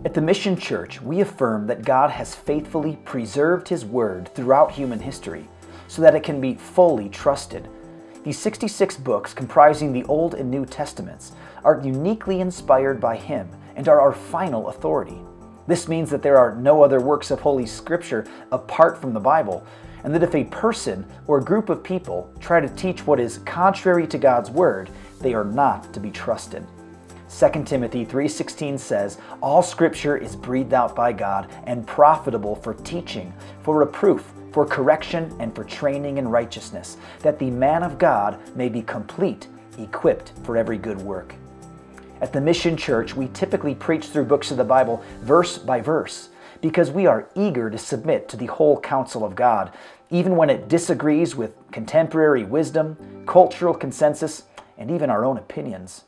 At the Mission Church, we affirm that God has faithfully preserved His Word throughout human history so that it can be fully trusted. These 66 books comprising the Old and New Testaments are uniquely inspired by Him and are our final authority. This means that there are no other works of Holy Scripture apart from the Bible, and that if a person or a group of people try to teach what is contrary to God's Word, they are not to be trusted. 2 Timothy 3:16 says, "All Scripture is breathed out by God and profitable for teaching, for reproof, for correction, and for training in righteousness, that the man of God may be complete, equipped for every good work." At the Mission Church, we typically preach through books of the Bible verse by verse because we are eager to submit to the whole counsel of God, even when it disagrees with contemporary wisdom, cultural consensus, and even our own opinions.